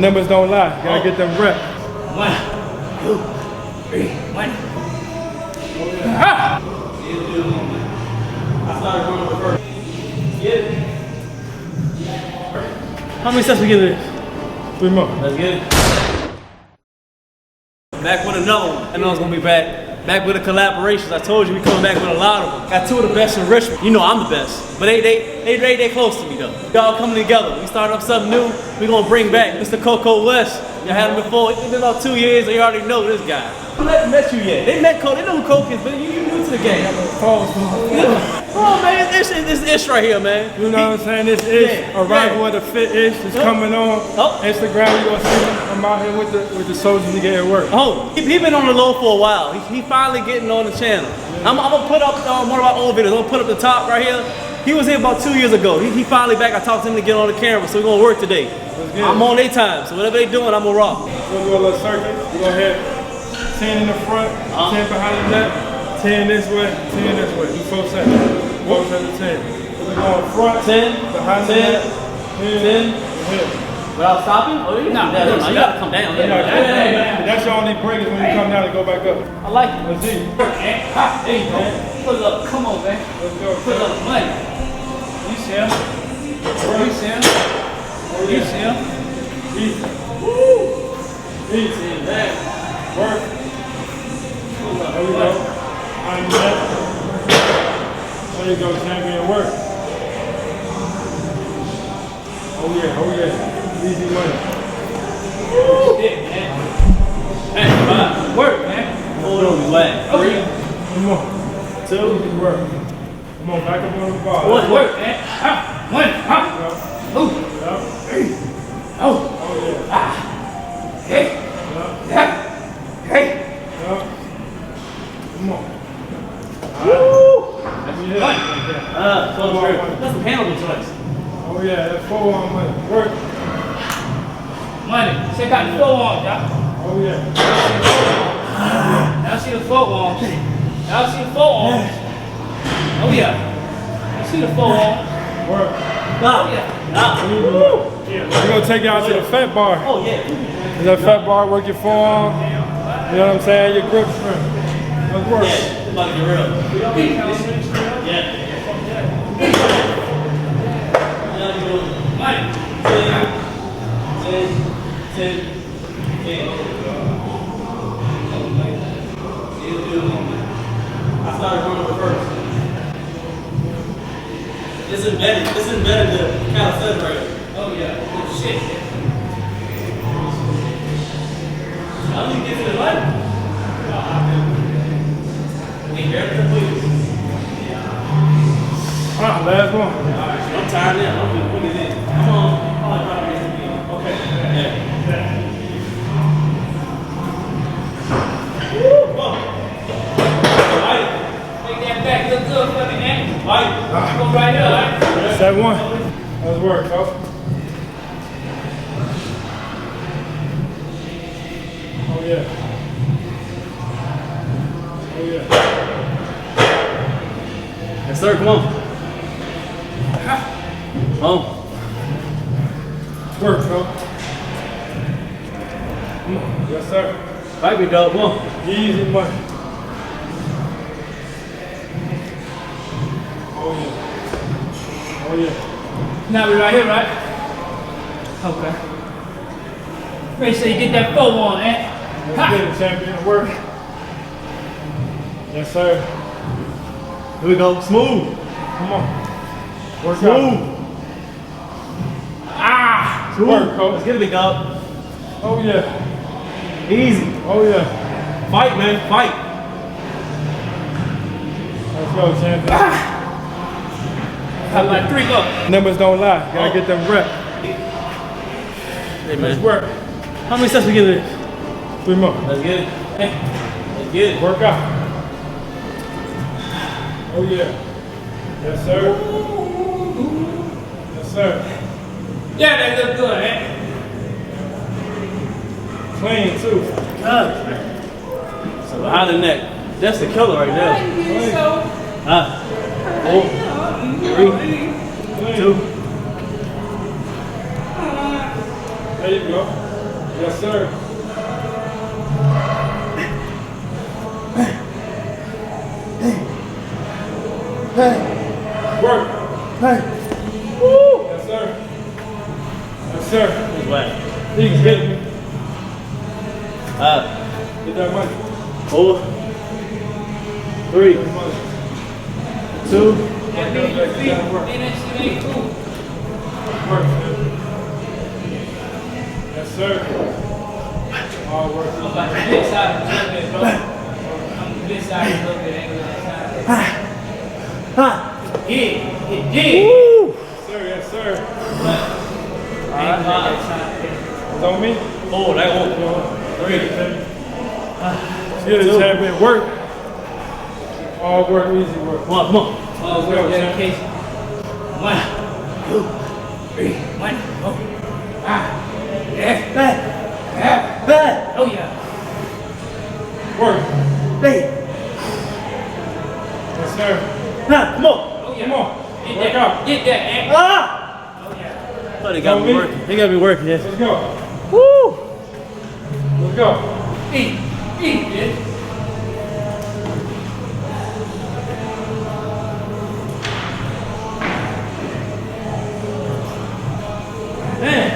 Numbers don't lie. You gotta get them reps. 1, 2, 3, 1. I started running with first. Get it. How many steps we get this? 3 more. Let's get it. Back with another one. I know it's gonna be back. Back with the collaborations. I told you we coming back with a lot of them. Got 2 of the best in Richmond. You know I'm the best, but they close to me though. Y'all coming together. We starting up something new. We gonna bring back Mr. Coco West. Y'all had him before. It's been about 2 years, and you already know this guy. Who hasn't met you yet? They met Coco. They know who Coco is, but you new to the game. Oh man, this ish right here, man. You know what I'm saying? This is Arrival of the Fit Ish. It's coming on Instagram. We gonna see him. I'm out here with the soldiers to get at work. Oh, he been on the low for a while. He finally getting on the channel. Yeah. I'm gonna put up one of our old videos. I'm gonna put up the top right here. He was here about 2 years ago. He finally back. I talked to him to get on the camera, so we're gonna work today. I'm on their time, so whatever they doing, I'm gonna rock. We'll do a little circuit. We're gonna hit 10 in the front, 10 behind the neck, 10 this way, 10 this way. Do 4 sets. 4 sets of 10. We're going front, 10, behind the neck, 10, without stopping? Oh, you gotta come down. That's your only break is when you come down and go back up. I like it. Let's see. There you go. Put it up. Come on, man. Let's go. Put it up. Money. You see him? You see him? You see him? Easy. Woo! Easy. Back. Work. There we go. Behind the neck. There you go, champion. Work. Oh yeah. Easy money. Woo! Shit, man. Hey, work, man. Hold on, relax. 3. Come on. 2. Work. Come on, back up on the bar. 1. Work, man. 1. Ooh. Oh. Oh yeah. Hey. Hey. Come on. Woo! That's That's a penalty choice. Oh yeah, that's 4 on money. Work. Money. Check out the forearm, y'all. Oh yeah. Now see the forearm. Now see the forearm. Oh yeah. You see the forearm. Work. Oh yeah. We're gonna take you out to the fat bar. Oh yeah. That fat bar, work your forearm. You know what I'm saying? Your grip strength. Let's work. Yeah, it's about to get real. Yeah. Mike. 10. I started running with first. It's embedded the calisthenics right here. Oh yeah. Oh shit. How do you get to the light? Hey, grab the please. Last one. I'm tired now. I'm just putting it in. Come on. Okay. Yeah. Woo! Come on. Right. Take that back. Look good for me, man. Right. Go right here, right? That's that one. Let's work, folks. Oh yeah. Oh yeah. Yes, sir. Come on. Oh. Work, bro. Yes, sir. Right, big dog. Come on. Easy money. Oh yeah. Oh yeah. Now we're right here, right? Okay. Make sure you get that forearm, man. Let's get it, champion. Work. Yes, sir. Here we go. Smooth. Come on. Work Smooth. out. Ah! Smooth. Work, coach. Let's get it, big dog. Oh yeah. Easy. Oh yeah. Fight, man. Fight. Let's go, champion. Have like 3 go. Numbers don't lie. You gotta get them reps. Hey, Let's man. work. How many steps we get this? 3 more. Let's get it. Hey. Let's get it. Work out. Oh yeah. Yes, sir. Yes, sir. Yeah, that look good, man. Clean too. Good. So behind the neck. That's the killer right there. 4, 3, 2. There you go. Yes, sir. Work. Woo. Yes, sir. Yes, sir. He's whack. He's getting me. Get that money. 4, 3, 2. That work. Work. Yes, sir. All work. I'm about to this side a little bit, bro. I'm this side a little bit, ain't that side. Yeah. Woo. Yes, sir. Yes, sir. Ain't that side. It's on me. Oh, that one. 3. Yeah, this having work. All work, easy work. Come on, come on. All work, dedication. 1, 2, 3. 1, 2. Yeah. Oh yeah. Work. Hey. Yes, sir. Come on. Oh yeah. Come on. Get Work that. out. Get that, man. Ah! Oh yeah. Oh, they got me working. They got me working, yeah. Let's go. Woo! Let's go. Eat, bitch. Man.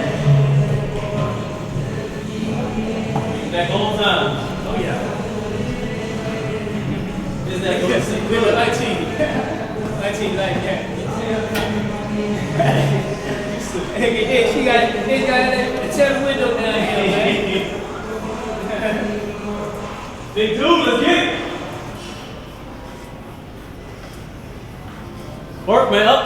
Back all time. Oh yeah. Is that good? We look like team. Like team, like that. Hey, she got that tell window down here, man. Big dude, let's get it. Work, man, up.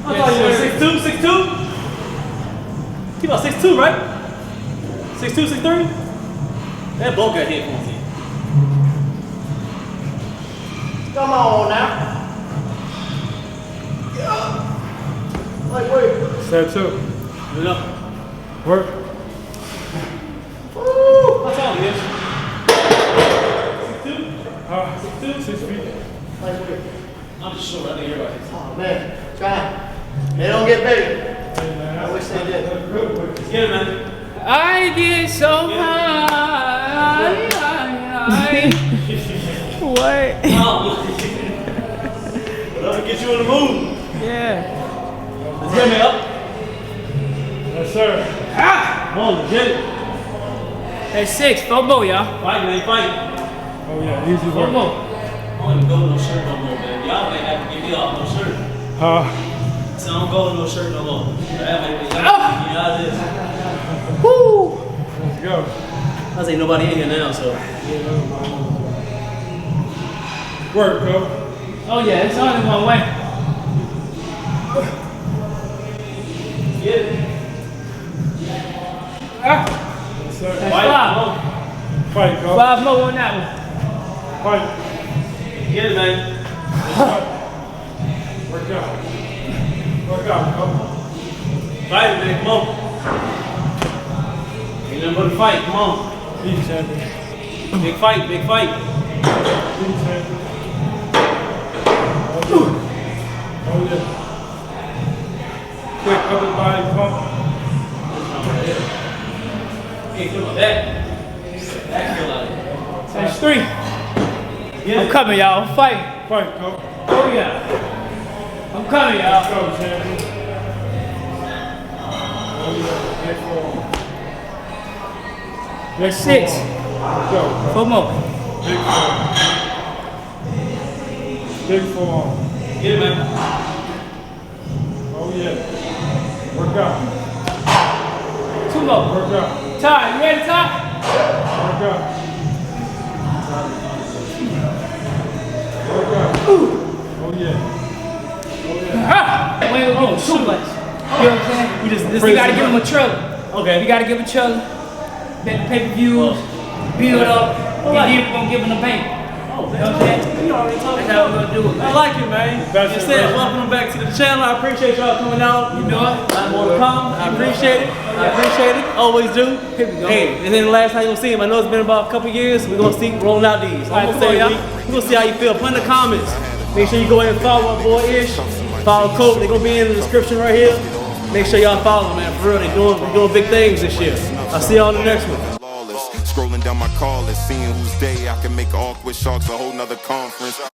I thought you were 6'2", 6'2"? You about 6'2", right? 6'2", 6'3"? That bloke got headphones in. Come on now. Like, wait. Step 2. Give it up. Work. Woo! How tall is 6'2"? 6'2"? 6 feet. Like, wait. I'm just short. I think everybody is. Oh man, try. They don't get bigger. Hey, man, I wish they did. That's good work. Let's get it, man. I get so high. What? Let's get you in the mood. Yeah. Let's get me up. Yes, sir. Come on, let's get it. That's 6. 4 more, y'all. Fight, man, fight. Oh, yeah, easy 4 work. more. I don't even go with no shirt no more, man. Y'all may have to get me off no shirt. So I don't go with no shirt no more. That may be y'all out this. Woo! Let's go. I say nobody in here now, so. Work, bro. Oh yeah, it's only one way. Get it. Yes, sir. That's Fight. 5. Fight, bro. 5 more on that one. Fight. Get it, man. Work out. Work out, bro. Fight it, man. Come on. Ain't nothing but a fight. Come on. Easy champion. Big fight, big fight. Easy champion. Oh, yeah. Quick upper body pump. Hey, feel my back. Back feel like it. That's 3. Get I'm it. coming, y'all. I'm fighting. Fight, bro. Oh yeah. I'm coming, y'all. Go, champion. Oh, yeah. Big forearm. That's 6. Let's go, bro. 4 more. Big forearm. Big forearm. Get it, man. Oh, yeah. Work out. 2 more. Work out. Ty, you ready, Ty? Work out. Work out. Oh, yeah. Oh, yeah. Wait, too much. You know what I'm saying? We just You gotta give him a trailer. Okay. You gotta give him a trailer. Bet the pay-per-views, build up, and then we're gonna give him the bank. Oh, You know what I'm saying? you already talking That's how we're gonna do it, I man. like it, man. That's Just it, said, bro. welcome back to the channel. I appreciate y'all coming out. You know it? A lot more to come. I appreciate it. I appreciate it. Always do. Here we go. Hey, and then the last time you'll see him, I know it's been about a couple years. We're gonna see rolling out these. All right, I'm come gonna say, on, we're gonna see how you feel. Put in the comments. Make sure you go ahead and follow our boy Ish. Follow Coach. They're gonna be in the description right here. Make sure y'all follow them, man. For real, we doing big things this year. I'll see y'all in the next one. Scrolling down my call list, seeing whose day I can make awkward sharks a whole nother conference.